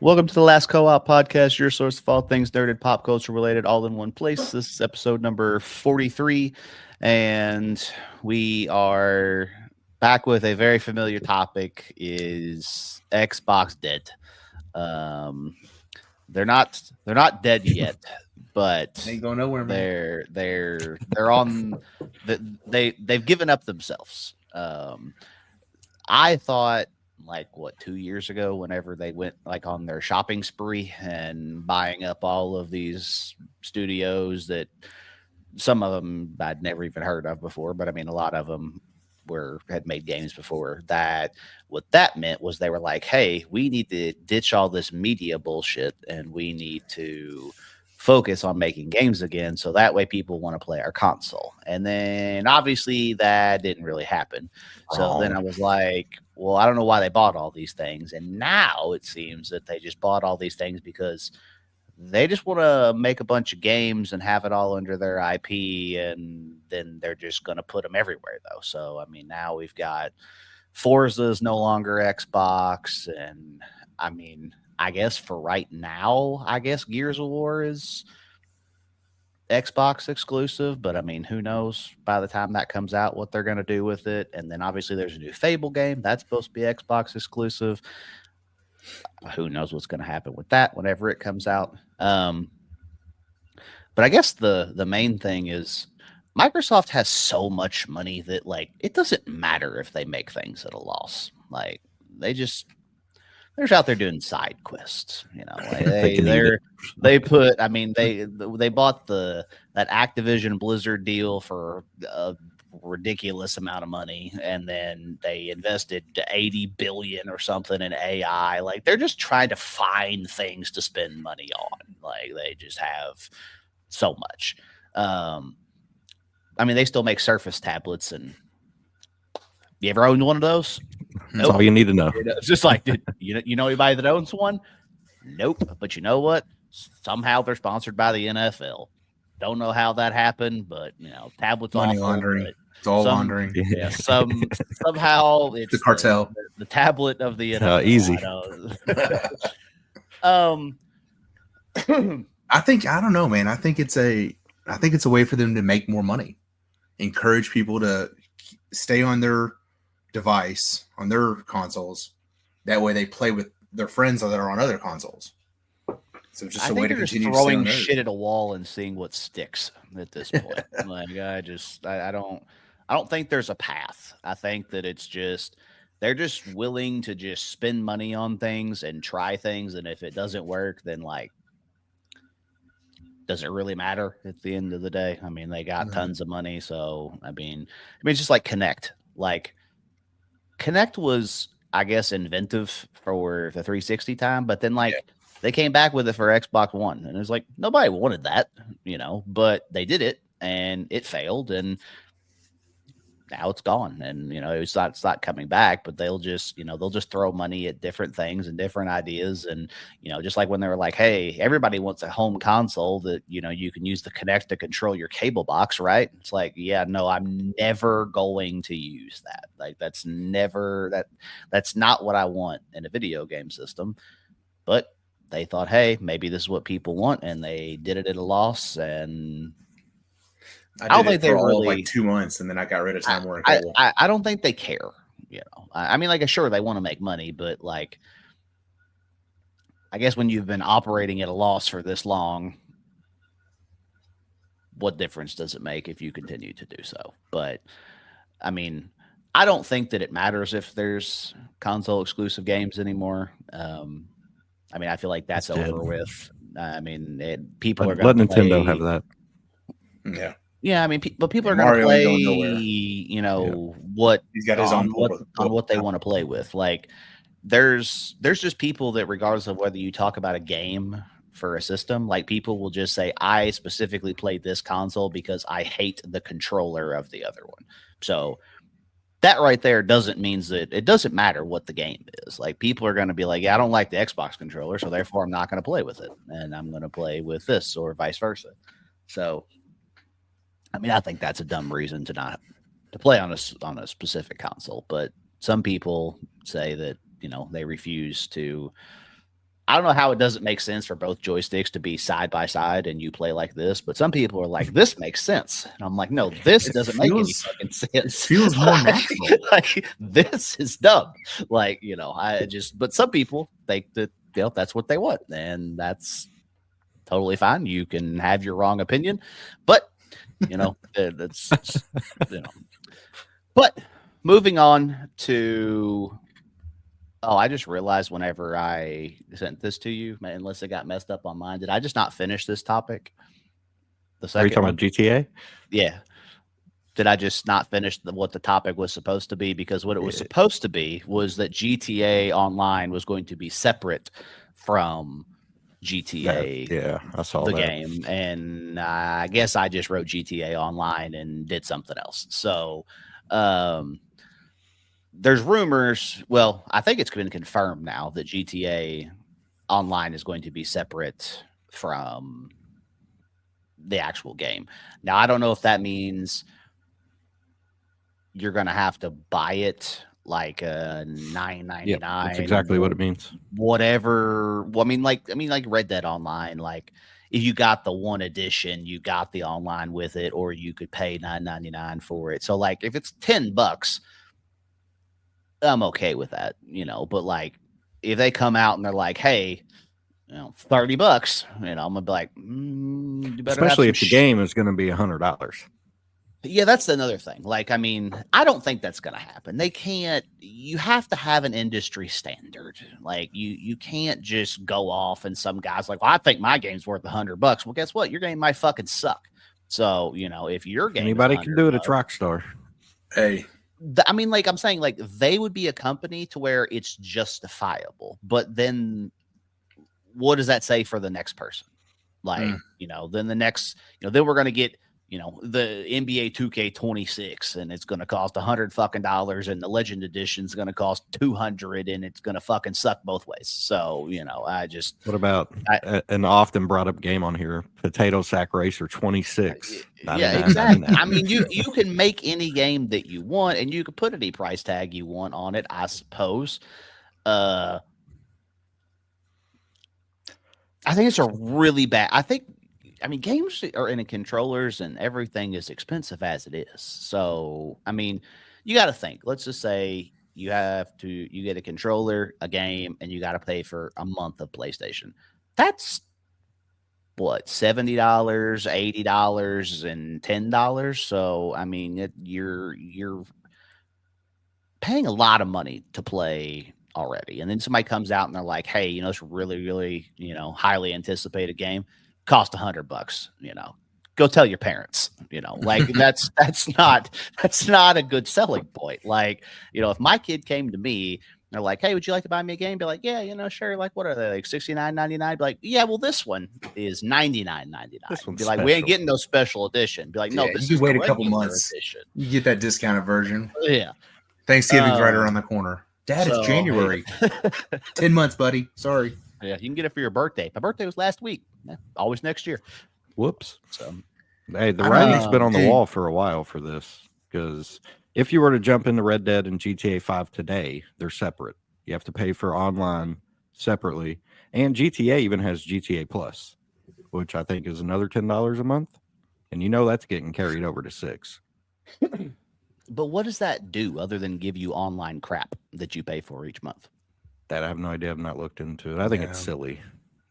Welcome to the Last Co-op Podcast, your source of all things nerded, pop culture related, all in one place. This is episode number 43, and we are back with a very familiar topic: is Xbox dead? Um, they're not dead yet, but Ain't going nowhere, man. they're on. They've given up themselves. I thought like 2 years ago, whenever they went like on their shopping spree and buying up all of these studios that some of them I'd never even heard of before, but I mean a lot of them had made games before that. What that meant was they were like, hey, we need to ditch all this media bullshit and we need to focus on making games again so that way people want to play our console. And then obviously that didn't really happen. So then I was like, well, I don't know why they bought all these things. And now it seems that they just bought all these things because they just want to make a bunch of games and have it all under their IP. And then they're just going to put them everywhere, though. So, I mean, now we've got Forza is no longer Xbox. And I mean, I guess for right now, I guess Gears of War is Xbox exclusive, but I mean, who knows by the time that comes out what they're going to do with it. And then obviously there's a new Fable game that's supposed to be Xbox exclusive. Who knows what's going to happen with that whenever it comes out. But I guess the main thing is Microsoft has so much money that like it doesn't matter if they make things at a loss. Like they're just out there doing side quests, you know. Like they bought that Activision Blizzard deal for a ridiculous amount of money, and then they invested 80 billion or something in AI. Like they're just trying to find things to spend money on. Like they just have so much. I mean, they still make Surface tablets, and you ever owned one of those? That's all you need to know. It's just like, you know anybody that owns one? Nope. But you know what? Somehow they're sponsored by the NFL. Don't know how that happened, but you know, tablets money laundering. It's all laundering. Yeah, somehow it's the cartel. The tablet of the NFL. Easy. I don't know, man. I think it's a way for them to make more money. Encourage people to stay on their device, on their consoles. That way they play with their friends that are on other consoles. So just a way to continue throwing shit at a wall and seeing what sticks at this point. Like I don't think there's a path. I think that it's just they're just willing to just spend money on things and try things, and if it doesn't work, then like does it really matter at the end of the day? I mean, they got tons of money, so I mean it's just like Kinect. Like Kinect was, I guess, inventive for the 360 time, but then like they came back with it for Xbox One, and it was like nobody wanted that, you know, but they did it and it failed, and now it's gone, and you know it's not coming back. But they'll just throw money at different things and different ideas, and you know, just like when they were like, hey, everybody wants a home console that you know you can use the Kinect to control your cable box, right? It's like, yeah, no, I'm never going to use that. Like that's not what I want in a video game system. But they thought, hey, maybe this is what people want, and they did it at a loss. And I don't think they were like 2 months, and then I got rid of Time Warner Cable. I don't think they care. You know, I mean, like, sure, they want to make money, but like, I guess when you've been operating at a loss for this long, what difference does it make if you continue to do so? But I mean, I don't think that it matters if there's console exclusive games anymore. I mean, I feel like that's over with. I mean, people are going to let Nintendo have that. Yeah. Yeah, I mean, but people are going to play, you know, what he's got his own on what they want to play with. Like, there's just people that, regardless of whether you talk about a game for a system, like people will just say, I specifically played this console because I hate the controller of the other one. So that right there doesn't mean that it doesn't matter what the game is. Like people are going to be like, yeah, I don't like the Xbox controller, so therefore I'm not going to play with it, and I'm going to play with this, or vice versa. So. I mean, I think that's a dumb reason to play on a specific console, but some people say that, you know, they refuse to I don't know how it doesn't make sense for both joysticks to be side by side and you play like this, but some people are like, this makes sense. And I'm like, no, this doesn't make any fucking sense. It feels more natural. Like, this is dumb. Like, but some people think that, that's what they want. And that's totally fine. You can have your wrong opinion, but, that's, But moving on to. Oh, I just realized whenever I sent this to you, unless it got messed up on mine, did I just not finish this topic? The second Are you talking one? about GTA? Yeah. Did I just not finish what the topic was supposed to be? Because what it was supposed to be was that GTA Online was going to be separate from GTA. Yeah, I saw the that game, and I guess I just wrote GTA Online and did something else. So, there's rumors. Well, I think it's been confirmed now that GTA Online is going to be separate from the actual game. Now, I don't know if that means you're going to have to buy it like $9.99. Yeah, that's exactly what it means. Whatever. Well, I mean, like Red Dead Online. Like, if you got the one edition, you got the online with it, or you could pay $9.99 for it. So, like, if it's $10. I'm okay with that, but like if they come out and they're like, hey, $30, I'm gonna be like, you better especially if the game is going to be $100. Yeah, that's another thing. Like, I mean, I don't think that's gonna happen. They can't. You have to have an industry standard. Like, you can't just go off and some guy's like, well, I think my game's worth $100. Well, guess what? Your game might fucking suck. So, if your game, anybody can do it. It's Rockstar. Hey. I mean, like I'm saying, like they would be a company to where it's justifiable, but then what does that say for the next person? Like, then the next, then we're going to get, the NBA 2K26 and it's going to cost $100 and the Legend Edition is going to cost $200 and it's going to fucking suck both ways. So, what about an often brought up game on here, Potato Sack Racer 26? Yeah, exactly. I mean, you can make any game that you want and you can put any price tag you want on it, I suppose. I think it's a really bad. I mean, games are in controllers and everything is expensive as it is. So, I mean, you got to think. Let's just say you get a controller, a game, and you got to pay for a month of PlayStation. That's what, $70, $80, and $10. So, I mean, you're paying a lot of money to play already. And then somebody comes out and they're like, hey, it's really, really, highly anticipated game. Cost $100, go tell your parents, like that's not a good selling point. Like, if my kid came to me, they're like, hey, would you like to buy me a game? Be like, yeah, sure. Like, what are they, like $69.99? Be like, yeah, well, this one is $99.99. Be like, we ain't getting no special edition. Be like, no, this is wait a couple months. Edition. You get that discounted version. Yeah. Thanksgiving's right around the corner. Dad, it's January. 10 months, buddy. Sorry. Yeah, you can get it for your birthday. My birthday was last week. Yeah, always next year. Whoops. So, hey, the writing's been on the wall for a while for this, because if you were to jump into Red Dead and GTA 5 today, they're separate. You have to pay for online separately, and GTA even has GTA Plus, which I think is another $10 a month, and that's getting carried over to $6. But what does that do other than give you online crap that you pay for each month? That I have no idea. I've not looked into it. I think it's silly.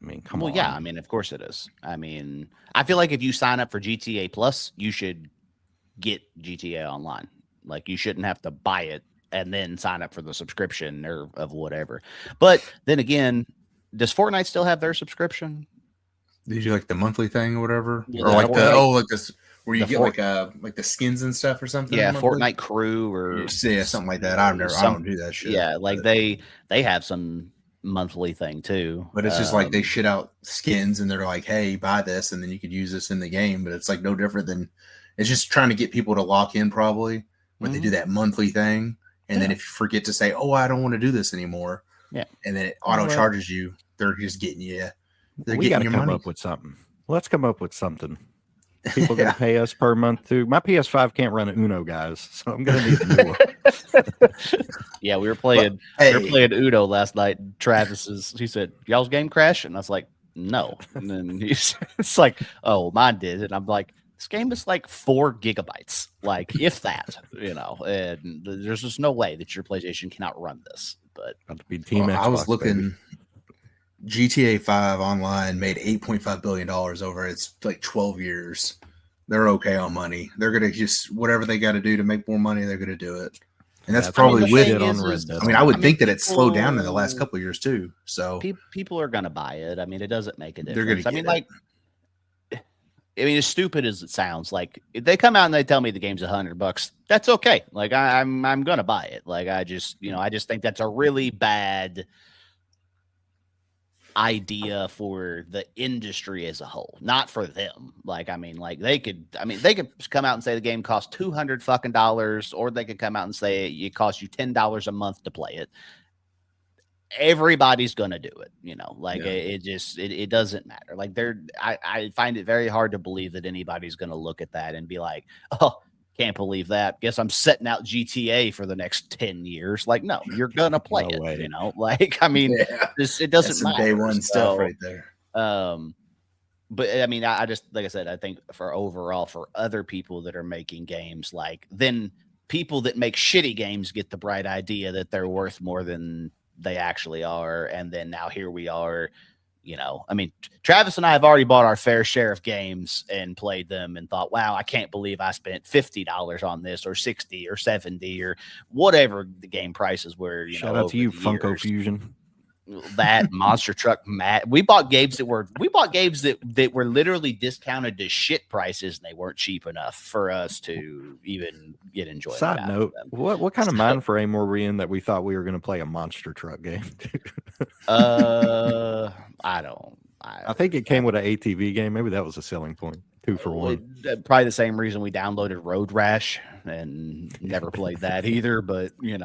I mean, come on. Well, yeah. I mean, of course it is. I mean, I feel like if you sign up for GTA Plus, you should get GTA Online. Like, you shouldn't have to buy it and then sign up for the subscription or of whatever. But then again, does Fortnite still have their subscription? Did you like the monthly thing or whatever? Yeah, or like like this where you get like the skins and stuff or something? Yeah, Fortnite Crew or something like that. I don't do that shit. Yeah, like they have some monthly thing too. But it's just like they shit out skins and they're like, hey, buy this and then you could use this in the game. But it's like no different than, it's just trying to get people to lock in probably when they do that monthly thing. And then if you forget to say, oh, I don't want to do this anymore. Yeah. And then it auto charges you. They're just getting you. We got to come up with something. Let's come up with something. People are going to pay us per month too. My PS5 can't run Uno, guys, so I'm going to need a new one. Yeah, we were playing Uno last night. He said, "Y'all's game crash," and I was like, "No." And then it's like, "Oh, mine did," and I'm like, "This game is like 4 gigabytes, like if that, and there's just no way that your PlayStation cannot run this." But About to be Team Xbox, I was looking. baby. GTA 5 online made $8.5 billion over its like 12 years. They're okay on money. They're going to just, whatever they got to do to make more money, they're going to do it. And that's probably with it on Red Dead. I would think that it's slowed down in the last couple of years too. So people are going to buy it. I mean, it doesn't make a difference. As stupid as it sounds, like if they come out and they tell me the game's $100, that's okay. Like I'm going to buy it. Like I just think that's a really bad idea for the industry as a whole, not for them. They could come out and say the game costs $200 or they could come out and say it costs you $10 a month to play it. Everybody's gonna do it, it doesn't matter. Like I find it very hard to believe that anybody's gonna look at that and be like, oh, can't believe that. Guess I'm setting out GTA for the next 10 years. Like, no, you're gonna play it. Way. It doesn't matter. Day one stuff right there. But I just, like I said, I think for other people that are making games, then people that make shitty games get the bright idea that they're worth more than they actually are, and then now here we are. Travis and I have already bought our fair share of games and played them and thought, wow, I can't believe I spent $50 on this or 60 or 70 or whatever the game prices were. Shout out to you, Funko Fusion. That Monster Truck we bought games that were literally discounted to shit prices, and they weren't cheap enough for us to even get enjoyment. Side note, what kind of mind frame were we in that we thought we were going to play a Monster Truck game? I think it came with an ATV game. Maybe that was a selling point. 2 for 1. Probably the same reason we downloaded Road Rash and never played that either. But we've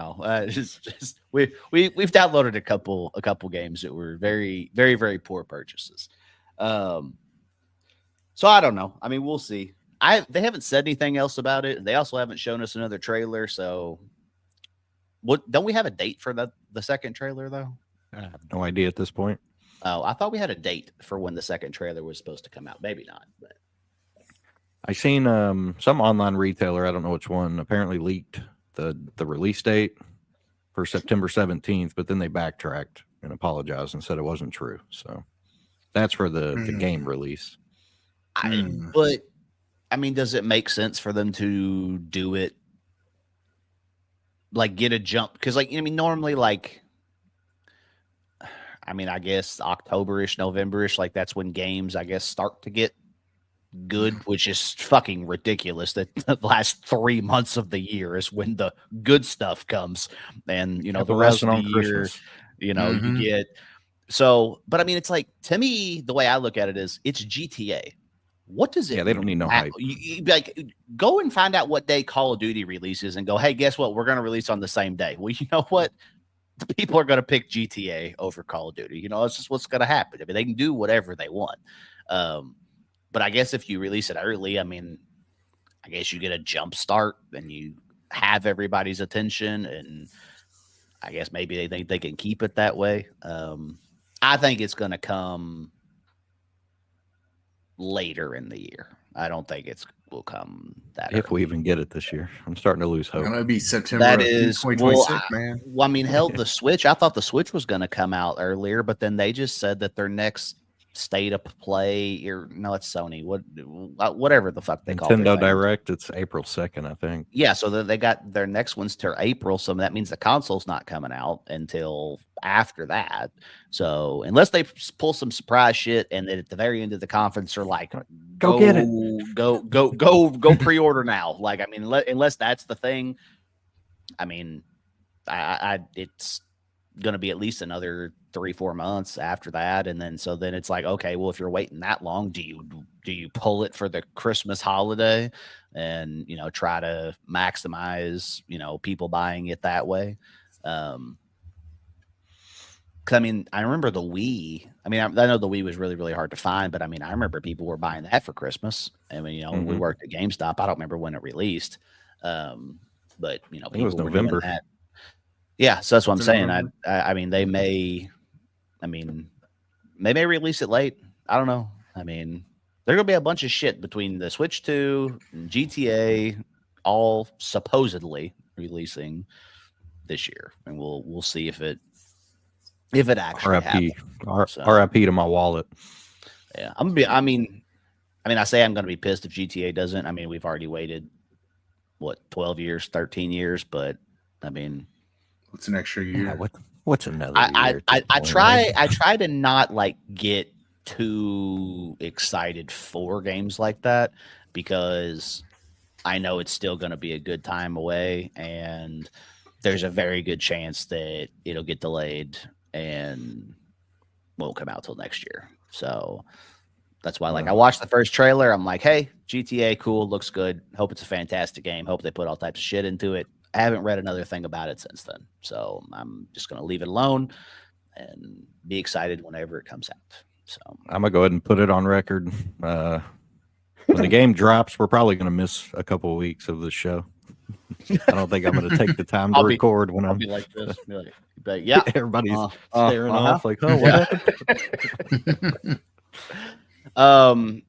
downloaded a couple games that were very, very, very poor purchases. So I don't know. I mean, we'll see. They haven't said anything else about it. They also haven't shown us another trailer. So don't we have a date for the second trailer though? I have no idea at this point. Oh, I thought we had a date for when the second trailer was supposed to come out. Maybe not, but I seen some online retailer, I don't know which one, apparently leaked the release date for September 17th, but then they backtracked and apologized and said it wasn't true. So that's for the game release. But does it make sense for them to do it like get a jump? Because normally I guess October-ish, November-ish, that's when games, I guess, start to get good, which is fucking ridiculous that the last 3 months of the year is when the good stuff comes. And, the rest of the year, you get. So, but it's to me, the way I look at it is it's GTA. What does it? Yeah, they don't need no hype. You go and find out what day Call of Duty releases and go, hey, guess what? We're going to release on the same day. Well, you know what? The people are going to pick GTA over Call of Duty. It's just what's going to happen. They can do whatever they want. But I guess if you release it early, I guess you get a jump start and you have everybody's attention. And I guess maybe they think they can keep it that way. I think it's going to come later in the year. I don't think will come that if early. we even get it this year. I'm starting to lose hope. It's going to be September that is 2026, man. Hell, the Switch, I thought the Switch was going to come out earlier, but then they just said that their next state of play, it's Sony, whatever the fuck they call it. Nintendo Direct, it's April 2nd, I think. Yeah, so they got their next one's till April, so that means the console's not coming out until after that. So unless they pull some surprise shit and then at the very end of the conference are like, go get it, go pre-order now. Unless that's the thing, it's gonna be at least another 3-4 months after that, and then it's like, okay, well, if you're waiting that long, do you pull it for the Christmas holiday and try to maximize people buying it that way? Because I mean, I remember the Wii. I mean, I know the Wii was really, really hard to find, but I mean, I remember people were buying that for Christmas. I mean, we worked at GameStop. I don't remember when it released, but it was people were doing November. that. Yeah, so that's what I'm Was it saying. November? I mean, they may. I mean, they may release it late. I don't know. I mean, there's gonna be a bunch of shit between the Switch 2 and GTA, all supposedly releasing this year, and we'll see if it actually happens. RIP to my wallet. Yeah, I'm gonna be. I mean, I say I'm gonna be pissed if GTA doesn't. I mean, we've already waited 12 years, 13 years, but I mean, what's an extra year? Yeah, what's another year? I try to not like get too excited for games like that because I know it's still going to be a good time away, and there's a very good chance that it'll get delayed and won't come out till next year. So that's why, like, I watched the first trailer. I'm like, hey, GTA, cool, looks good. Hope it's a fantastic game. Hope they put all types of shit into it. I haven't read another thing about it since then. So I'm just going to leave it alone and be excited whenever it comes out. So I'm going to go ahead and put it on record. When the game drops, we're probably going to miss a couple of weeks of the show. I don't think I'm going to take the time to record when I'll be like this. Be like, yeah. Everybody's staring off like, oh, what happened?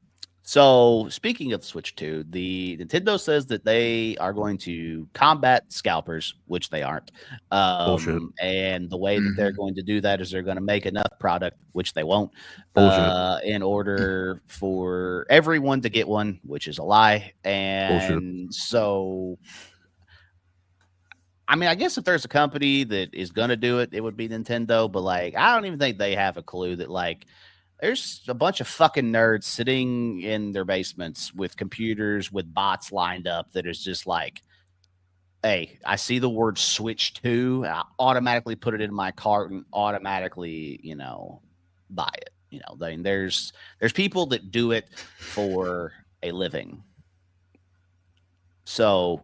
So speaking of the Switch 2, the Nintendo says that they are going to combat scalpers, which they aren't. Bullshit. And the way that they're going to do that is they're going to make enough product, which they won't, in order for everyone to get one, which is a lie. And so, I mean, I guess if there's a company that is going to do it, it would be Nintendo. But like, I don't even think they have a clue that like, there's a bunch of fucking nerds sitting in their basements with computers with bots lined up that is just like, hey, I see the word Switch 2, and I automatically put it in my cart and automatically, buy it. I mean, there's people that do it for a living. So,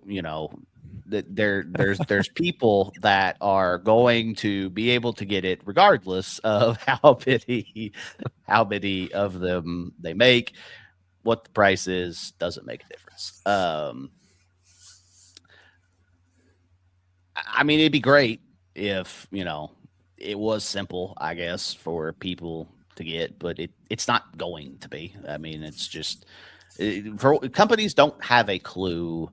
there's people that are going to be able to get it regardless of how many of them they make. What the price is doesn't make a difference. I mean, it'd be great if it was simple, I guess, for people to get, but it's not going to be. I mean, it's just for companies don't have a clue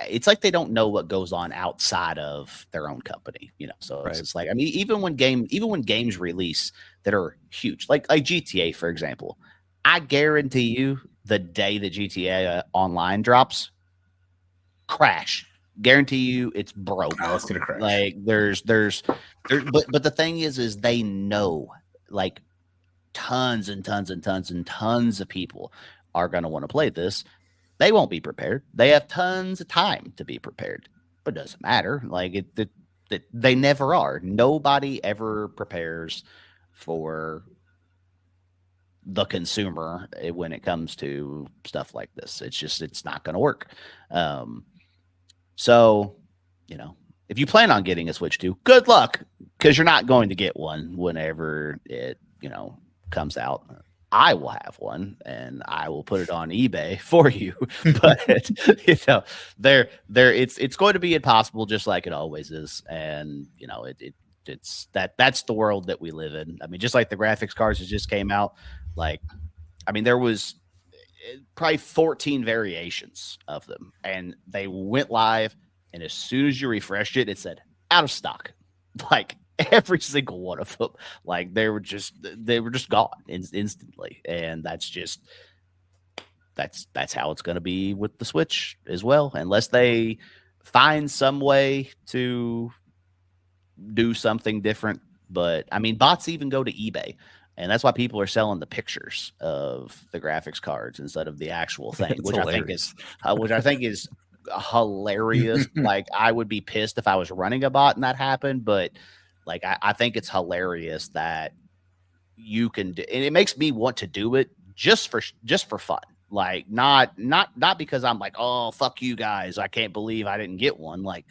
it's like they don't know what goes on outside of their own company, so it's just like, I mean, even when games release that are huge, like GTA, for example, I guarantee you the day that GTA Online drops, crash. Guarantee you it's broke. Oh, it's gonna crash. Like there's but the thing is they know like tons and tons and tons and tons of people are gonna want to play this. They won't be prepared. They have tons of time to be prepared, but it doesn't matter. Like they never are. Nobody ever prepares for the consumer when it comes to stuff like this. It's not going to work. So, if you plan on getting a Switch 2, good luck, because you're not going to get one whenever it, comes out. I will have one and I will put it on eBay for you. But it's going to be impossible, just like it always is. And that's the world that we live in. I mean, just like the graphics cards that just came out, like, I mean, there was probably 14 variations of them, and they went live. And as soon as you refreshed it, it said out of stock. Like, every single one of them, like they were just gone instantly, and that's how it's going to be with the Switch as well, unless they find some way to do something different. But I mean, bots even go to eBay, and that's why people are selling the pictures of the graphics cards instead of the actual thing, which I think is hilarious. Like, I would be pissed if I was running a bot and that happened, but like, I think it's hilarious that you can do, and it makes me want to do it just for fun. Like, not because I'm like, oh, fuck you guys, I can't believe I didn't get one. Like,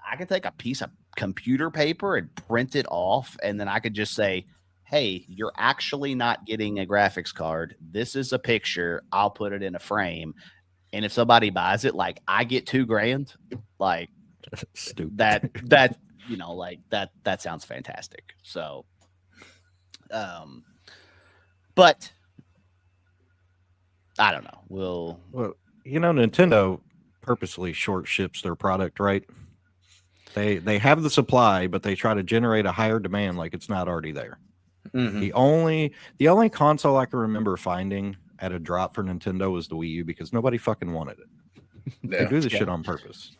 I can take a piece of computer paper and print it off, and then I could just say, hey, you're actually not getting a graphics card. This is a picture. I'll put it in a frame. And if somebody buys it, like I get $2,000, like Stupid. that that sounds fantastic. So but I don't know. Well, Nintendo purposely short ships their product, right? They have the supply, but they try to generate a higher demand like it's not already there. Mhm. The only console I can remember finding at a drop for Nintendo was the Wii U because nobody fucking wanted it. They do this shit on purpose.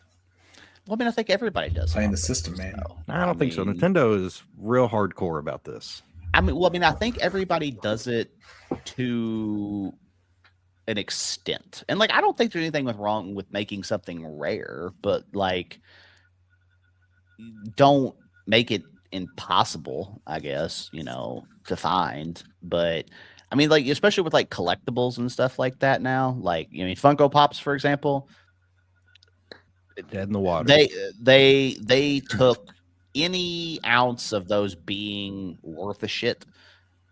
Well, I mean, I think everybody does Playing it the system, man. I don't think so. Nintendo is real hardcore about this. I mean, I think everybody does it to an extent. And like I don't think there's anything wrong with making something rare, but like don't make it impossible, I guess, to find. But I mean, like, especially with like collectibles and stuff like that now, like, Funko Pops, for example, dead in the water. They took any ounce of those being worth a shit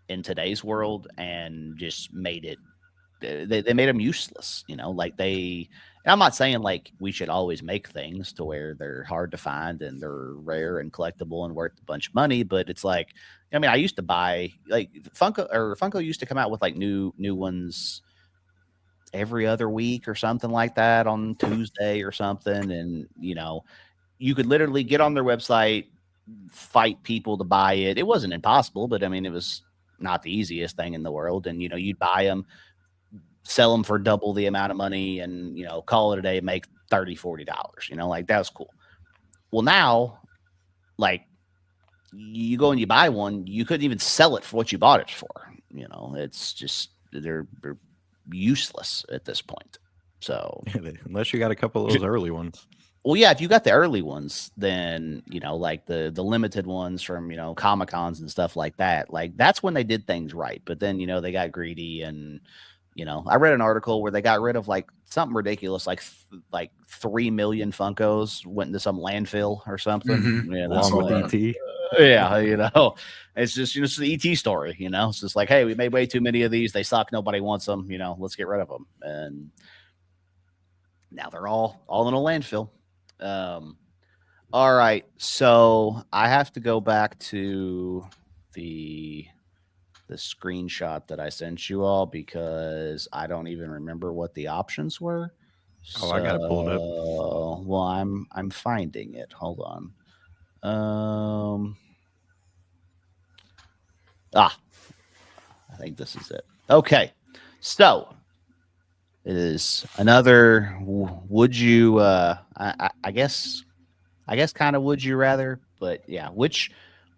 in today's world and just made it. They made them useless, like and I'm not saying like we should always make things to where they're hard to find and they're rare and collectible and worth a bunch of money, but it's like, I mean, I used to buy like Funko used to come out with like new ones every other week or something like that on Tuesday or something. And, you could literally get on their website, fight people to buy it. It wasn't impossible, but I mean, it was not the easiest thing in the world. And, you'd buy them, sell them for double the amount of money and, call it a day, make $30-$40, like that was cool. Well, now, like you go and you buy one, you couldn't even sell it for what you bought it for. It's just, they're useless at this point. So unless you got a couple of those early ones. Well, yeah, if you got the early ones, then like the limited ones from Comic-Cons and stuff like that, like that's when they did things right. But then they got greedy and I read an article where they got rid of like something ridiculous, like 3 million Funkos went into some landfill or something. Mhm. Along with ET. Yeah, it's just it's the ET story. It's just like, hey, we made way too many of these. They suck. Nobody wants them. Let's get rid of them. And now they're all in a landfill. All right, so I have to go back to the screenshot that I sent you all because I don't even remember what the options were. Oh, I got it pulled up. Well, I'm finding it. Hold on. I think this is it. Okay, so it is another. Would you? I guess kind of would you rather, but yeah, which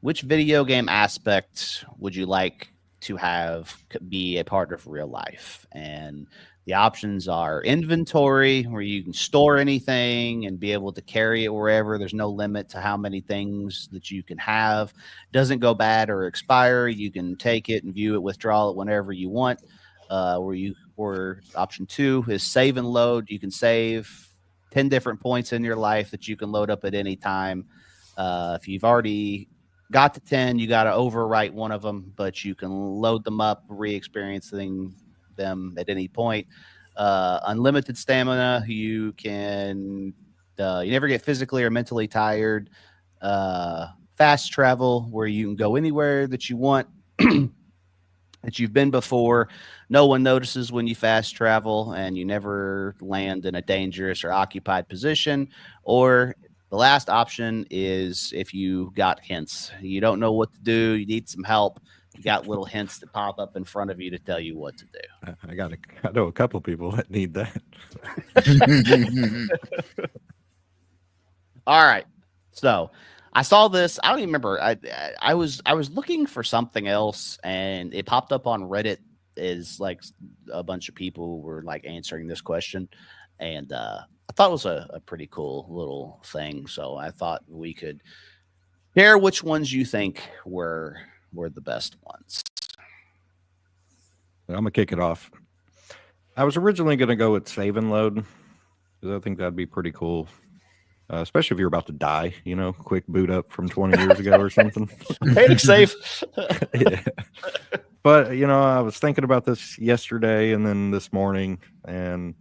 video game aspect would you like to have be a part of real life? And the options are inventory, where you can store anything and be able to carry it wherever. There's no limit to how many things that you can have. Doesn't go bad or expire. You can take it and view it, withdraw it whenever you want. Or option 2 is save and load. You can save 10 different points in your life that you can load up at any time. If you've already got to 10, you got to overwrite one of them, but you can load them up, re-experiencing them at any point. Unlimited stamina. You can you never get physically or mentally tired. Fast travel, where you can go anywhere that you want that you've been before. No one notices when you fast travel, and you never land in a dangerous or occupied position. Or the last option is if you got hints. You don't know what to do. You need some help. You got little hints that pop up in front of you to tell you what to do. I know a couple people that need that. All right. So I saw this. I don't even remember. I was looking for something else, and it popped up on Reddit. Is like a bunch of people were like answering this question, and I thought it was a pretty cool little thing. So I thought we could share which ones you think were the best ones. I'm gonna kick it off. I was originally gonna go with save and load because I think that'd be pretty cool. especially if you're about to die. Quick boot up from 20 years ago or something. Panic safe. Yeah. But I was thinking about this yesterday and then this morning, and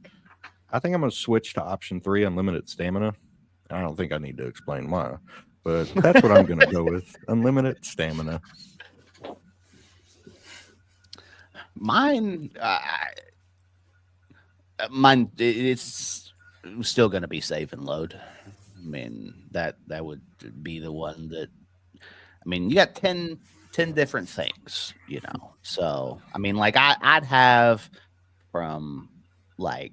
I think I'm going to switch to option 3, unlimited stamina. I don't think I need to explain why, but that's what I'm going to go with, unlimited stamina. Mine, it's still going to be save and load. I mean, that would be the one that, I mean, you got 10 different things, So, I mean, like I'd have from like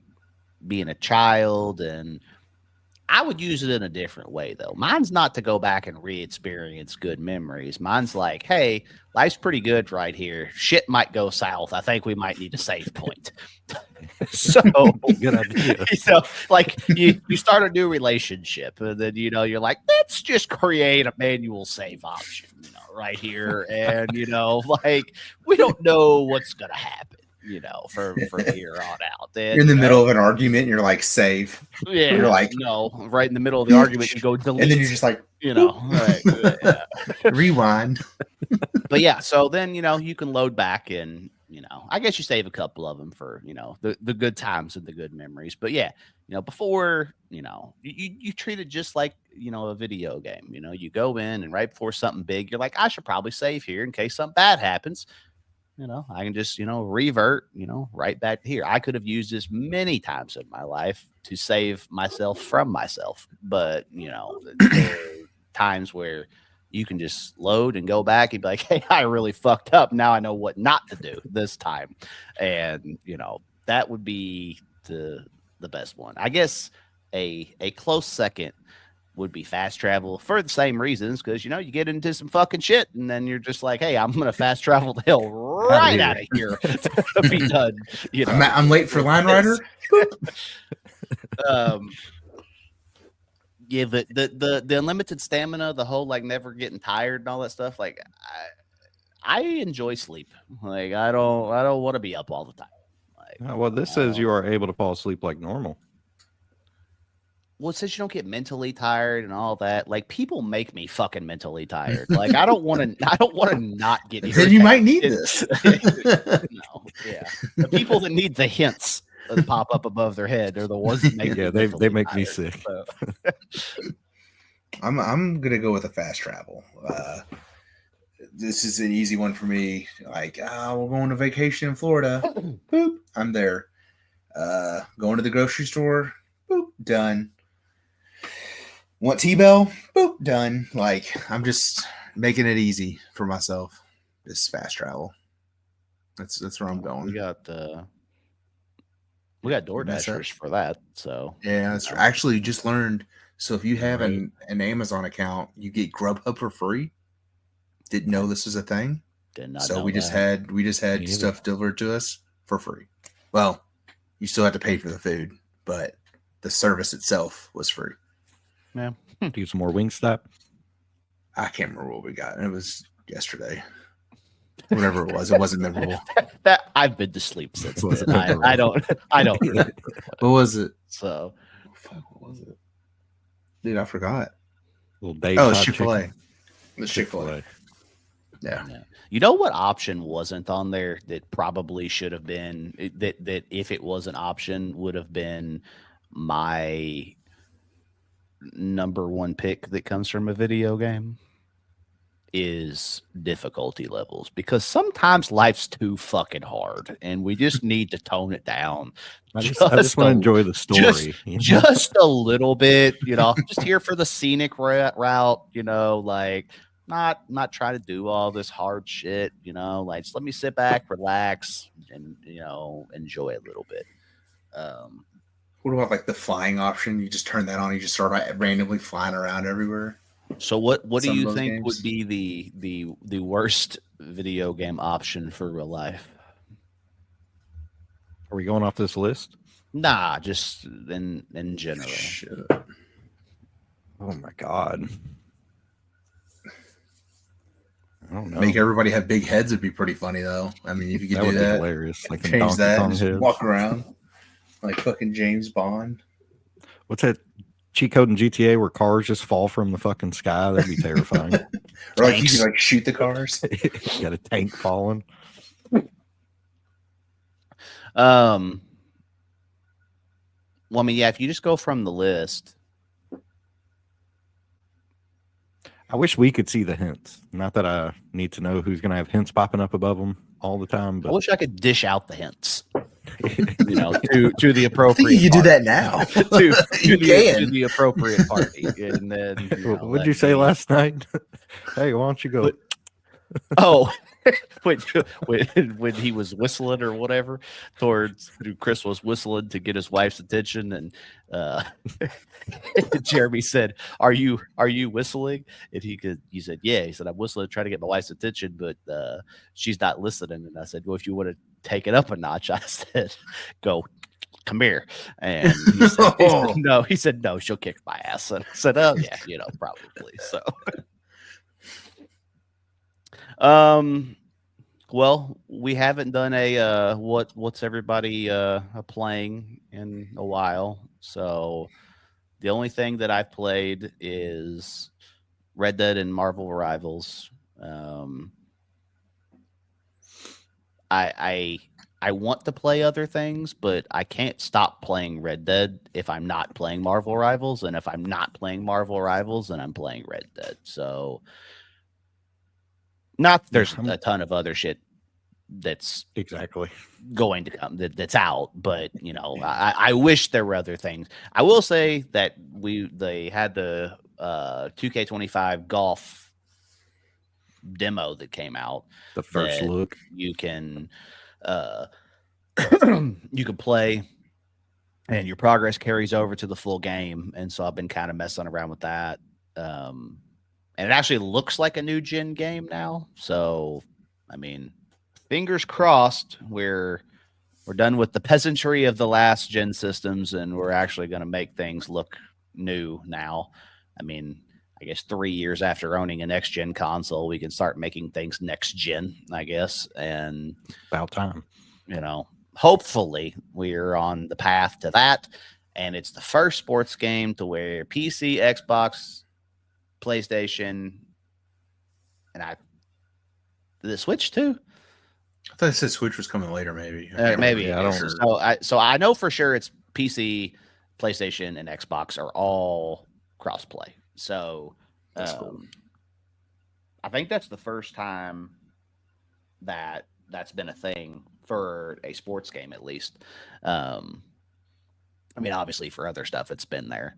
being a child, and I would use it in a different way though. Mine's not to go back and re-experience good memories. Mine's like, hey, life's pretty good right here. Shit might go south. I think we might need a save point. So good idea. Like you start a new relationship, and then you're like, let's just create a manual save option, right here, and like we don't know what's gonna happen. From here on out. And, you're in the middle of an argument, and you're like, save. Yeah, you're like, no, right in the middle of the argument, you go delete, and then you're just like, right, yeah. Rewind. But yeah, so then you can load back, and I guess you save a couple of them for the good times and the good memories. But yeah, before you treat it just like a video game. You go in, and right before something big, you're like, I should probably save here in case something bad happens. I can just, revert, right back here. I could have used this many times in my life to save myself from myself. But, there are times where you can just load and go back and be like, hey, I really fucked up. Now I know what not to do this time. And, that would be the best one. I guess a close second would be fast travel for the same reasons, because you get into some fucking shit, and then you're just like, hey, I'm gonna fast travel the hell right out of here to be done. I'm late for Line Rider. Yeah, the unlimited stamina, the whole like never getting tired and all that stuff. Like I enjoy sleep. Like I don't want to be up all the time. Like, well, this says you are able to fall asleep like normal. Well, it says you don't get mentally tired and all that. Like people make me fucking mentally tired. Like I don't want to not get. Then you might need this. No, yeah. The people that need the hints that pop up above their head are the ones that make. Yeah, they make me sick. So. I'm gonna go with a fast travel. This is an easy one for me. Like, we're going to vacation in Florida. Boop, I'm there. Going to the grocery store. Boop, done. Want T-Bell? Boop, done. Like, I'm just making it easy for myself. This fast travel. That's where I'm going. We got DoorDashers for that. So yeah, that's true. Actually, just learned. So if you have an Amazon account, you get Grubhub for free. Didn't know this was a thing. Did not. So know we just had stuff delivered to us for free. Well, you still have to pay for the food, but the service itself was free. Yeah. Do you some more Wingstop? I can't remember what we got. It was yesterday. Whatever it wasn't memorable. that I've been to sleep since then. I don't. What was it? So, what was it? Dude, I forgot. Little Dave. Oh, Chick-fil-A. The Chick-fil-A. Yeah. You know what option wasn't on there that probably should have been, that if it was an option would have been my number one pick that comes from a video game, is difficulty levels, because sometimes life's too fucking hard and we just need to tone it down. I just want to enjoy the story. Just a little bit, I'm just here for the scenic route, like not trying to do all this hard shit, like just let me sit back, relax, and enjoy a little bit. What about like the flying option? You just turn that on, you just start randomly flying around everywhere. So what do you think would be the worst video game option for real life? Are we going off this list? Nah, just in general. Shit. Oh my god. I don't know. Make everybody have big heads would be pretty funny though. I mean, if you could do would be that, hilarious. Like change that, and just heads. walk around like fucking James Bond. What's that cheat code in GTA where cars just fall from the fucking sky. That'd be terrifying. Or like you can like shoot the cars. You got a tank falling. Well, I mean, yeah, if you just go from the list. I wish we could see the hints. Not that I need to know who's going to have hints popping up above them all the time. But I wish I could dish out the hints. You know, to the I appropriate. think you can do party. that now. to the appropriate party, and then. What did you say last night? Hey, why don't you go? Oh, when he was whistling or whatever, Chris was whistling to get his wife's attention, and Jeremy said, "Are you whistling?" And he said, "Yeah." He said, "I'm whistling to try to get my wife's attention, but she's not listening." And I said, "Well, if you want to take it up a notch," I said, "Go, come here." And he said, "No." He said, "No, she'll kick my ass." And I said, "Oh yeah, probably." So. Well, we haven't done a what's everybody playing in a while. So the only thing that I've played is Red Dead and Marvel Rivals. I want to play other things, but I can't stop playing Red Dead if I'm not playing Marvel Rivals, and if I'm not playing Marvel Rivals, then I'm playing Red Dead. So not that there's a ton of other shit that's exactly going to come that's out, but I wish there were other things. I will say that they had the 2K25 golf demo that came out. The first look. You can you can play, and your progress carries over to the full game. And so I've been kind of messing around with that. And it actually looks like a new gen game now. So, I mean, fingers crossed we're done with the peasantry of the last gen systems, and we're actually going to make things look new now. I mean, I guess 3 years after owning a next gen console, we can start making things next gen, I guess. And about time. Hopefully we're on the path to that. And it's the first sports game to where PC, Xbox, PlayStation, and did it Switch too? I thought it said Switch was coming later, maybe. Maybe. Yeah, I don't. So I know for sure it's PC, PlayStation, and Xbox are all crossplay. So cool. I think that's the first time that's been a thing for a sports game, at least. I mean, obviously for other stuff, it's been there.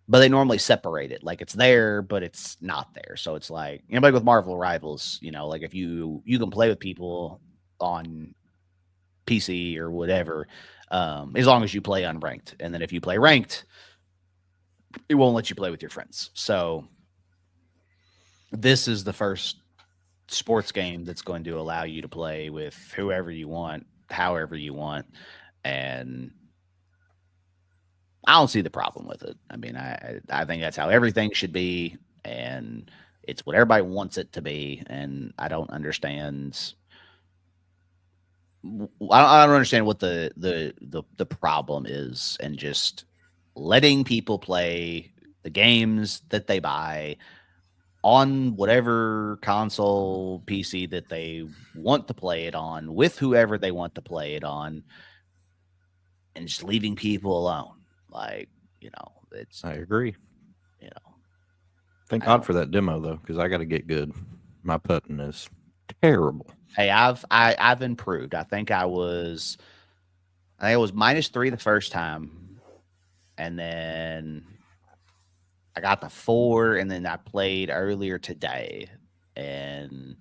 But they normally separate it. Like it's there, but it's not there. So it's like, like with Marvel Rivals, like if you can play with people on PC or whatever, as long as you play unranked. And then if you play ranked, it won't let you play with your friends. So this is the first sports game that's going to allow you to play with whoever you want, however you want. And I don't see the problem with it. I mean, I think that's how everything should be, and it's what everybody wants it to be. And I don't understand. I don't understand what the problem is, and just letting people play the games that they buy on whatever console, PC that they want to play it on, with whoever they want to play it on, and just leaving people alone. Like, it's. I agree. Thank God for that demo though, because I got to get good. My putting is terrible. Hey, I've improved. I think I was -3 the first time, and then I got the 4, and then I played earlier today, and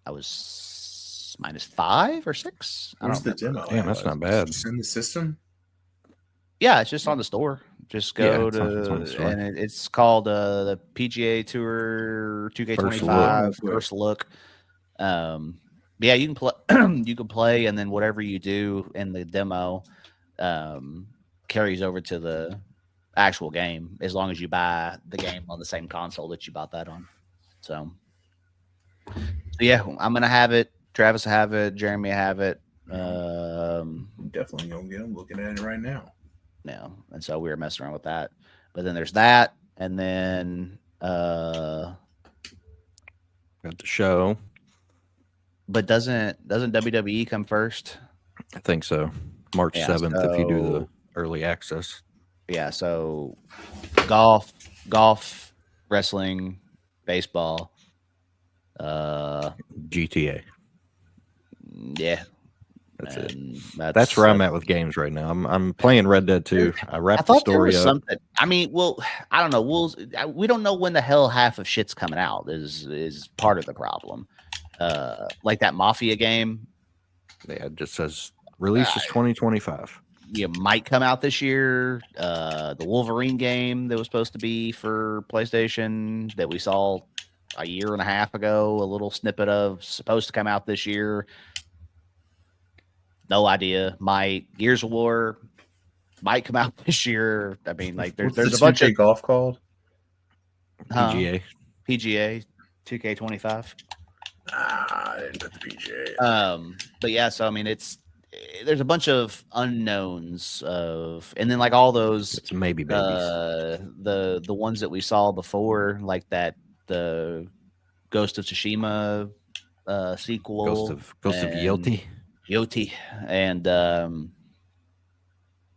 I was -5 or 6. Where's the demo? Damn, that's not bad. Just in the system? Yeah, it's just on the store. Just go and it's called the PGA Tour 2K25 First Look. Yeah, you can play. You can play, and then whatever you do in the demo carries over to the actual game, as long as you buy the game on the same console that you bought that on. So yeah, I'm gonna have it. Travis will have it. Jeremy will have it. I'm definitely gonna get them. Looking at it right now. and so we were messing around with that. But then there's that, and then Got the show. but doesn't WWE come first? I think so. March 7th if you do the so early access. yeah, so golf, wrestling, baseball, GTA. yeah, That's it. and That's where I'm at with games right now. I'm playing Red Dead 2. I I wrapped the thought there story was up. something. I mean, well, I don't know. We don't know when the hell half of shit's coming out. Is part of the problem. Like that Mafia game, Yeah, it just says release is 2025. you might come out this year. The Wolverine game that was supposed to be for PlayStation that we saw a year and a half ago, a little snippet of, supposed to come out this year. No idea. My Gears of War might come out this year. I mean, like there's What's a the bunch 2K of golf called? PGA. 2K25. I didn't put the PGA. But yeah, so I mean, there's a bunch of unknowns of, and then like all those It's maybe babies. the ones that we saw before, like the Ghost of Tsushima sequel, Ghost of Yoti. Yoti, and The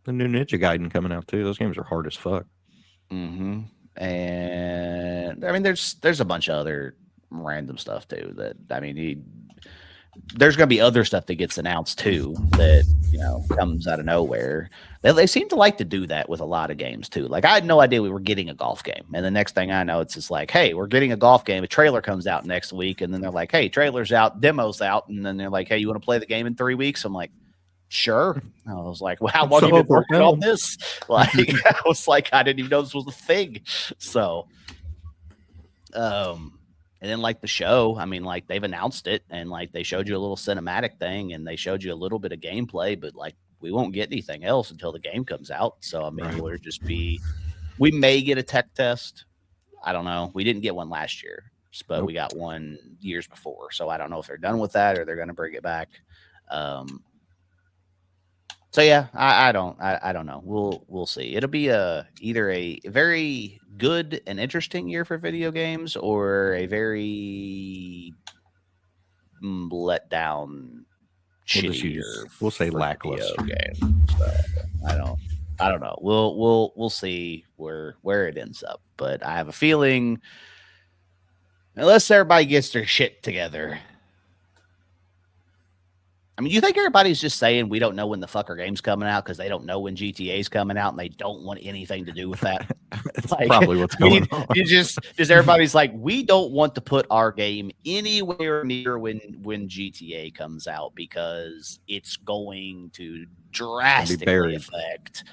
new Ninja Gaiden coming out too. Those games are hard as fuck. and I mean, there's a bunch of other random stuff too. That I mean, there's going to be other stuff that gets announced too that comes out of nowhere. They seem to like to do that with a lot of games too. Like I had no idea we were getting a golf game, and the next thing I know, it's just like, hey, we're getting a golf game. A trailer comes out next week, and then they're like, hey, trailer's out, demo's out, and then they're like, hey, you want to play the game in 3 weeks? I'm like, sure. I was like, well, how long have you been working on this? Like, I was like, I didn't even know this was a thing. So, and then like the show, I mean, like they've announced it, and like they showed you a little cinematic thing, and they showed you a little bit of gameplay, but like we won't get anything else until the game comes out. So I mean, we may get a tech test. I don't know. We didn't get one last year, but we got one years before. So I don't know if they're done with that or they're going to bring it back. So yeah, I don't know. We'll see. It'll be either a very good and interesting year for video games or a very let down shitty year. We'll say lackluster game. So I don't know. We'll see where it ends up. But I have a feeling, unless everybody gets their shit together. I mean, you think everybody's just saying we don't know when the fucker game's coming out because they don't know when GTA's coming out and they don't want anything to do with that? That's like, probably what's going on. Just everybody's like, we don't want to put our game anywhere near when GTA comes out because it's going to drastically affect,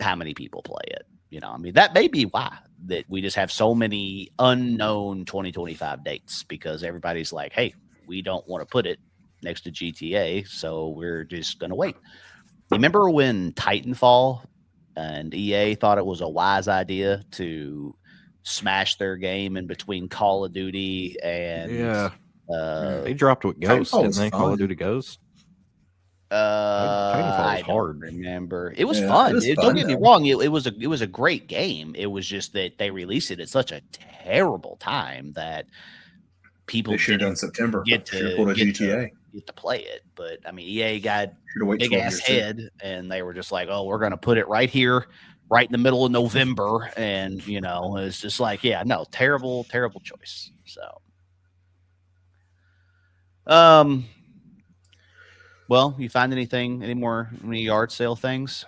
how many people play it. I mean, that may be why that we just have so many unknown 2025 dates because everybody's like, hey, we don't want to put it next to GTA, so we're just going to wait. You remember when Titanfall and EA thought it was a wise idea to smash their game in between Call of Duty and they dropped with Ghost, didn't they? Call of Duty Ghost. Titanfall was hard. Remember, it was fun. Don't get me wrong. It was a great game. It was just that they released it at such a terrible time that people should have done September. Get to play it. But I mean, EA got big ass head, and they were just like, "Oh, we're going to put it right here, right in the middle of November," and it's just like, yeah, no, terrible choice. So, well, you find any yard sale things?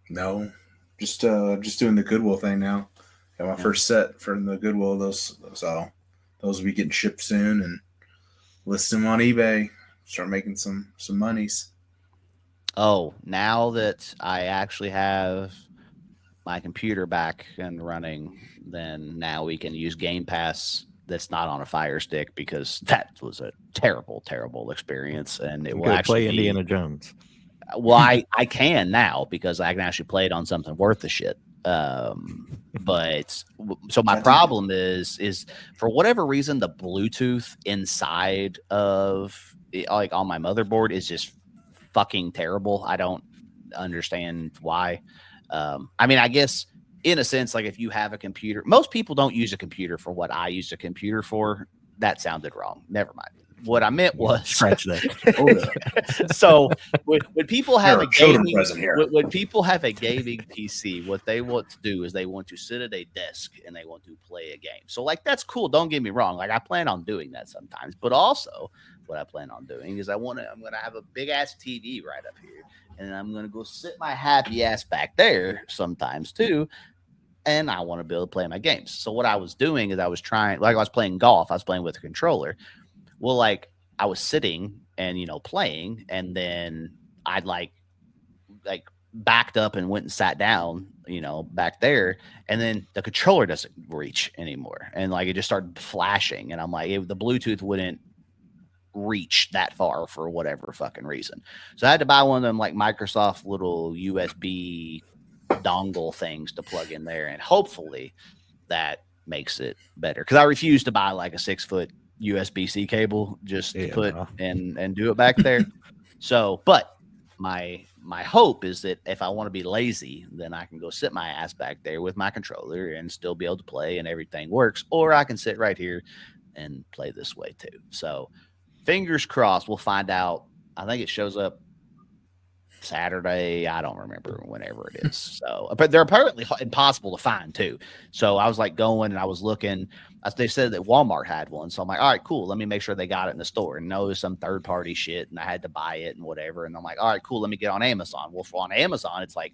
No, just doing the Goodwill thing now. Got my first set from the Goodwill. Those will be getting shipped soon, and list them on eBay. Start making some monies. Oh, now that I actually have my computer back and running, then now we can use Game Pass that's not on a Fire Stick because that was a terrible experience, and it will actually play Indiana Jones. Well, I can now because I can actually play it on something worth the shit. But so my problem is for whatever reason the Bluetooth inside of like on my motherboard is just fucking terrible. I don't understand why. I mean, I guess in a sense, like if you have a computer, most people don't use a computer for what I use a computer for. That sounded wrong. Never mind. What I meant was scratch that. So when people have a gaming here. when people have a gaming PC, what they want to do is they want to sit at a desk and they want to play a game. So like that's cool. Don't get me wrong. Like I plan on doing that sometimes, but also what I plan on doing is I'm gonna have a big ass TV right up here, and I'm gonna go sit my happy ass back there sometimes too. And I want to be able to play my games. So what I was doing is I was playing golf. I was playing with a controller. Well, like I was sitting and, playing, and then I'd like backed up and went and sat down, back there. And then the controller doesn't reach anymore. And like, it just started flashing. And I'm like, the Bluetooth wouldn't reach that far for whatever fucking reason. So I had to buy one of them like Microsoft little USB dongle things to plug in there, and hopefully that makes it better, because I refuse to buy like a 6-foot USB-C cable just to put and do it back there. So but my hope is that if I want to be lazy, then I can go sit my ass back there with my controller and still be able to play and everything works, or I can sit right here and play this way too. So fingers crossed, we'll find out. I think it shows up Saturday. I don't remember whenever it is. So, but they're apparently impossible to find too. So I was like going and I was looking. They said that Walmart had one. So I'm like, all right, cool. Let me make sure they got it in the store. And no, it was some third party shit, and I had to buy it and whatever. And I'm like, all right, cool. Let me get on Amazon. Well, on Amazon, it's like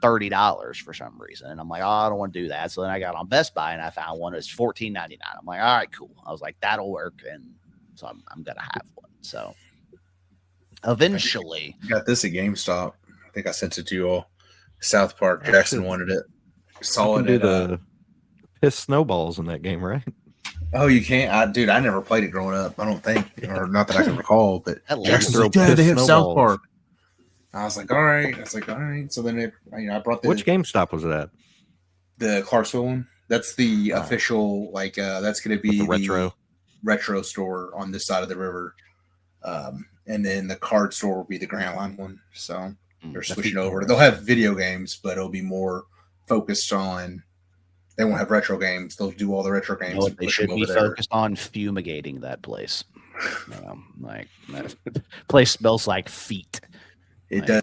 $30 for some reason. And I'm like, oh, I don't want to do that. So then I got on Best Buy and I found one. It was $14.99. I'm like, all right, cool. I was like, that'll work. And so I'm gonna have one. So eventually, I got this at GameStop. I think I sent it to you all. South Park. Jackson wanted it. Saw it at the piss snowballs in that game, right? Oh, you can't, I never played it growing up. I don't think, or not that I can recall. But Jackson's like, yeah, they have South Park. I was like, all right. So then I brought which GameStop was that? The Clarksville one. That's the official. That's going to be the retro store on this side of the river. And then the card store will be the Grand Line one. So they're switching over. They'll have video games, but it'll be more focused on. They won't have retro games. They'll do all the retro games. They should be focused on fumigating that place. Like that place smells like feet. It does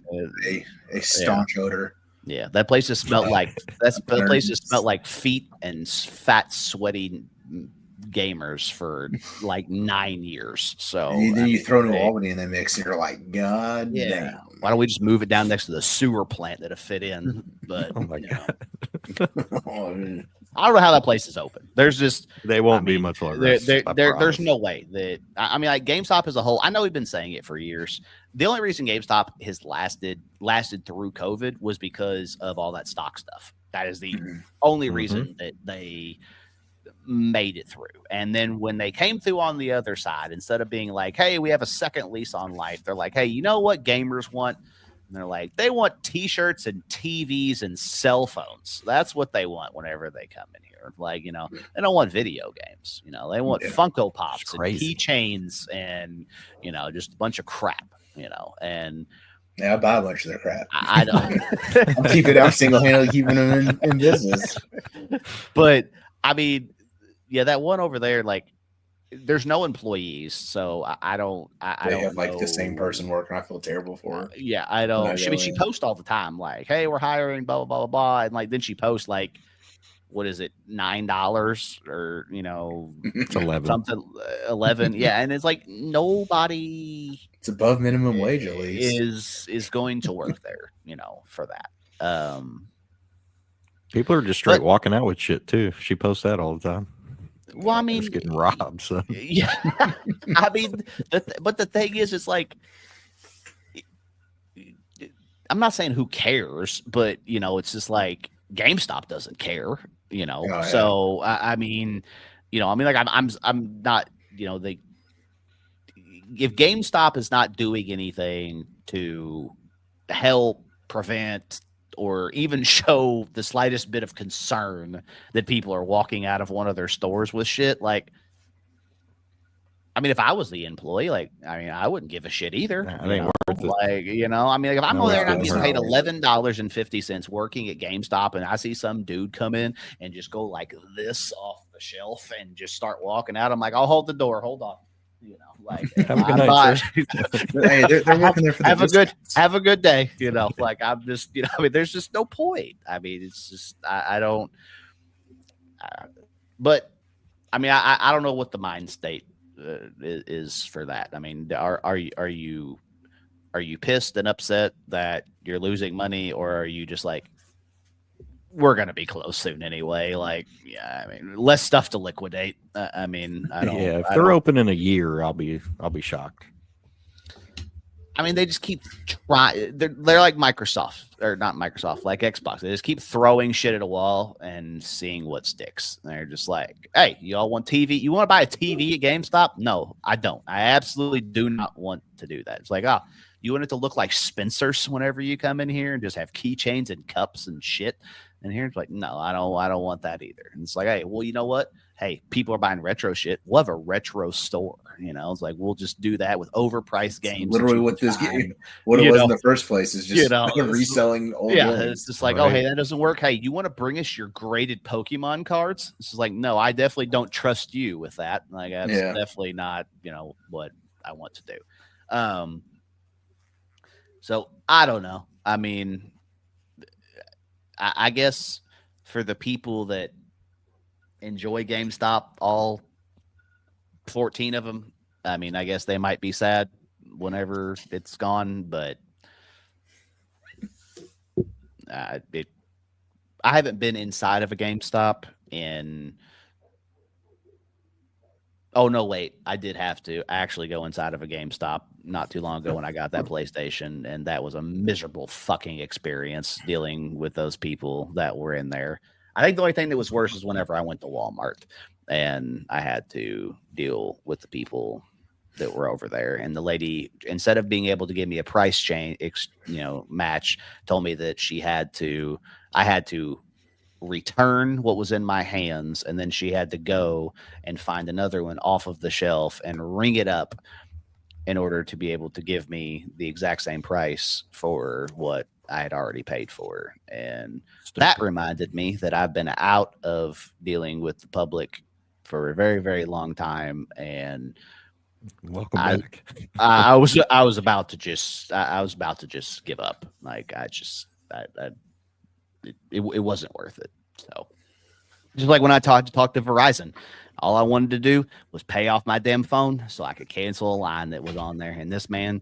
a staunch odor. Yeah, that place just smelled like place just smelled like feet and fat, sweaty gamers for like 9 years. So then you throw New Albany in the mix, and you're like, God damn. Why don't we just move it down next to the sewer plant that'll fit in? But oh my God. I don't know how that place is open. There's just they won't be much longer. There's no way that I mean, like GameStop as a whole. I know we've been saying it for years. The only reason GameStop has lasted through COVID was because of all that stock stuff. That is the only reason that they made it through. And then when they came through on the other side, instead of being like, hey, we have a second lease on life, they're like, hey, you know what gamers want? And they're like, they want t-shirts and TVs and cell phones. That's what they want whenever they come in here. Like, they don't want video games. They want Funko Pops and keychains and, just a bunch of crap, and yeah, I buy a bunch of their crap. I don't. I'm single-handedly keeping them in business. But I mean, yeah, that one over there, like, there's no employees, so I don't. I don't have like know. the same person working. I feel terrible for her. Yeah, I don't. She posts all the time, like, "Hey, we're hiring," blah blah blah blah blah, and like then she posts like, what is it, $9 or it's 11 something 11, yeah, and it's like nobody. It's above minimum wage at least is going to work there, for that. People are just straight walking out with shit too. She posts that all the time. Well, I mean, just getting robbed. So. Yeah, I mean, but the thing is, it's like, I'm not saying who cares, but it's just like GameStop doesn't care, Oh, yeah. So I mean, like I'm not, if GameStop is not doing anything to help prevent or even show the slightest bit of concern that people are walking out of one of their stores with shit, like, I mean, if I was the employee, like, I mean, I wouldn't give a shit either. I think worth it. Like, you know, I mean, like if I'm No, over there it's and I'm not getting worth paid it. $11.50 working at GameStop, and I see some dude come in and just go like this off the shelf and just start walking out, I'm like, I'll hold the door. Hold on. You know, like Have a good I'm night, not. sir. Hey, they're working there for the discounts. Have a good day. You know, like I'm just, you know, I mean, there's just no point. I mean, it's just I don't. But I mean, I don't know what the mind state is for that. I mean, are you pissed and upset that you're losing money, or are you just like, we're gonna be close soon anyway? Like, yeah, I mean, less stuff to liquidate. I mean, I don't. Yeah, if I they're don't, open in a year, I'll be shocked. I mean, they just keep trying. They're like Microsoft, or not Microsoft, like Xbox. They just keep throwing shit at a wall and seeing what sticks. They're just like, hey, you all want TV? You want to buy a TV at GameStop? No, I don't. I absolutely do not want to do that. It's like, oh, you want it to look like Spencer's whenever you come in here and just have keychains and cups and shit. And here it's like, no, I don't want that either. And it's like, hey, well, you know what? Hey, people are buying retro shit. We'll have a retro store. You know, it's like we'll just do that with overpriced games. Literally, what this game, what it was in the first place is just reselling old games. It's just like, oh, hey, that doesn't work. Hey, you want to bring us your graded Pokemon cards? This is like, no, I definitely don't trust you with that. Like, that's definitely not, you know, what I want to do. So I don't know. I mean, I guess for the people that enjoy GameStop, all 14 of them, I mean, I guess they might be sad whenever it's gone, but I haven't been inside of a GameStop in. Oh, no, wait. I did have to actually go inside of a GameStop not too long ago when I got that PlayStation, and that was a miserable fucking experience dealing with those people that were in there. I think the only thing that was worse is whenever I went to Walmart and I had to deal with the people that were over there. And the lady, instead of being able to give me a price change, match, told me that I had to return what was in my hands, and then she had to go and find another one off of the shelf and ring it up in order to be able to give me the exact same price for what I had already paid for. And that reminded me that I've been out of dealing with the public for a very, very long time. And welcome back. I was about to just give up. Like it wasn't worth it. So just like when I talked to Verizon, all I wanted to do was pay off my damn phone so I could cancel a line that was on there. And this man,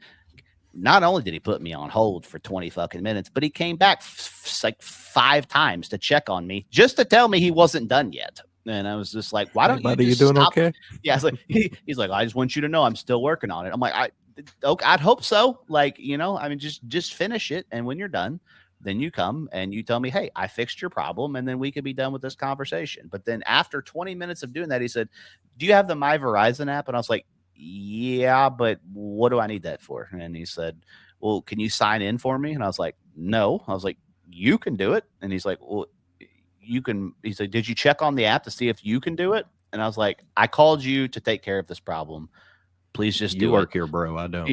not only did he put me on hold for 20 fucking minutes, but he came back like 5 times to check on me just to tell me he wasn't done yet. And I was just like, why don't you just doing stop? Okay? Yeah, like, he's like, I just want you to know I'm still working on it. I'm like, I'd hope so. Like, I mean, just finish it. And when you're done, then you come and you tell me, hey, I fixed your problem, and then we could be done with this conversation. But then after 20 minutes of doing that, he said, do you have the My Verizon app? And I was like, yeah, but what do I need that for? And he said, well, can you sign in for me? And I was like, no. I was like, you can do it. And he's like, well, you can. He's like, did you check on the app to see if you can do it? And I was like, I called you to take care of this problem. Please just do work here, bro. I don't.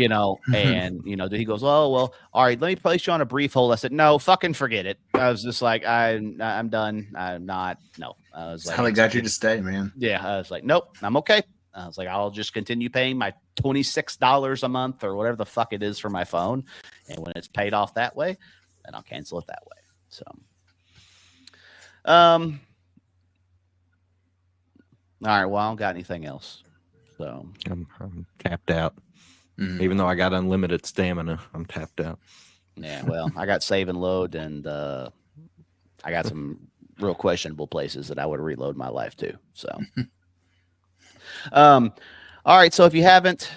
And he goes, oh well, all right, let me place you on a brief hold. I said, no, fucking forget it. I was just like, I'm done. I'm not. No. I was like, how they got you to stay, man. Yeah. I was like, nope, I'm okay. I was like, I'll just continue paying my $26 a month or whatever the fuck it is for my phone, and when it's paid off that way, then I'll cancel it that way. So, all right. Well, I don't got anything else. So I'm tapped out. Even though I got unlimited stamina, I'm tapped out. Yeah, well, I got save and load, and I got some real questionable places that I would reload my life to. So, all right. So if you haven't,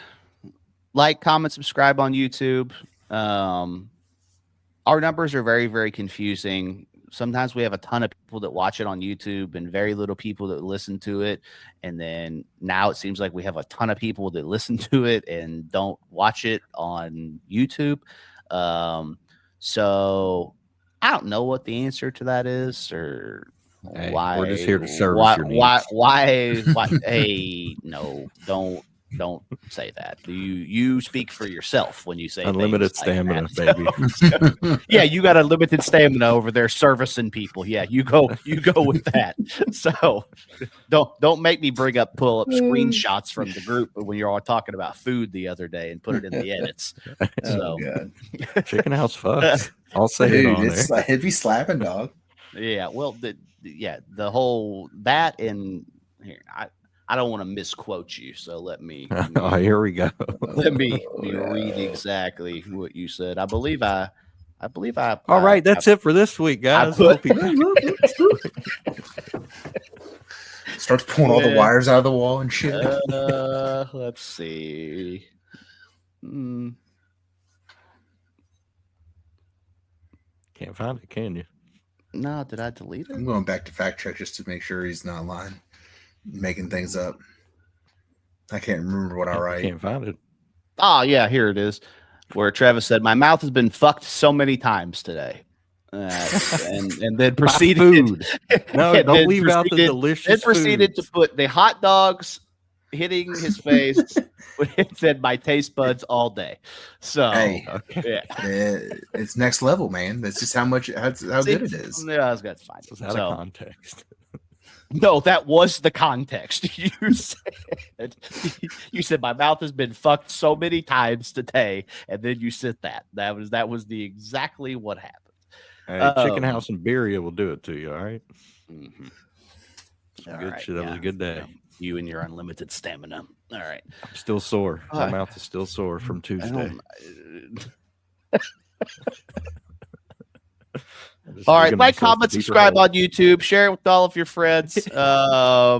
like, comment, subscribe on YouTube. Our numbers are very, very confusing. Sometimes we have a ton of people that watch it on YouTube and very little people that listen to it. And then now it seems like we have a ton of people that listen to it and don't watch it on YouTube. So I don't know what the answer to that is, or why. We're just here to service your needs. Why? Hey, no, don't don't say that. You speak for yourself when you say unlimited things like stamina, that. baby. Yeah, you got unlimited stamina over there servicing people. Yeah, you go with that. So don't make me pull up screenshots from the group when you're all talking about food the other day and put it in the edits. So God. Chicken House fucks. I'll say it Dude, on it's there. like, it'd be slapping, dog. yeah, well, the whole that and here I don't want to misquote you, so let me Oh, here we go. let me read exactly what you said. I believe I All right, that's it for this week, guys. put- Starts pulling all the wires out of the wall and shit. Let's see. Can't find it, can you? No, did I delete it? I'm going back to fact check just to make sure he's not lying, making things up. I can't remember what I write. Can't find it. Oh, yeah, here it is. Where Travis said, "My mouth has been fucked so many times today," and then proceeded. Food. No, and don't then leave out the proceeded- delicious. Then proceeded foods. to put the hot dogs hitting his face. It said, "My taste buds all day." So, Hey, Okay. yeah, it's next level, man. That's just how good it is. Yeah, that's fine. This is out So, of context. no, that was the context. You said my mouth has been fucked so many times today, and then you said that was the exactly what happened. Hey, Chicken House and Birria will do it to you. All right. Mm-hmm. Some good shit. That was a good day. You and your unlimited stamina. All right. I'm still sore. My mouth is still sore from Tuesday. All right, like, comment, subscribe on YouTube, share it with all of your friends. I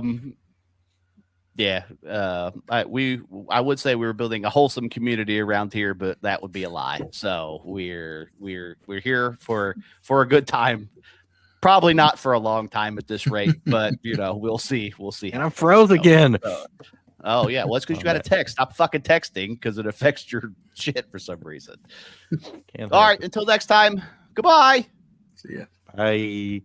would say we were building a wholesome community around here, but that would be a lie. So we're here for a good time. Probably not for a long time at this rate, but we'll see. And I'm froze again. Oh yeah, well, it's because you got to text. Stop fucking texting because it affects your shit for some reason. All right, until next time. Goodbye. See ya. Bye.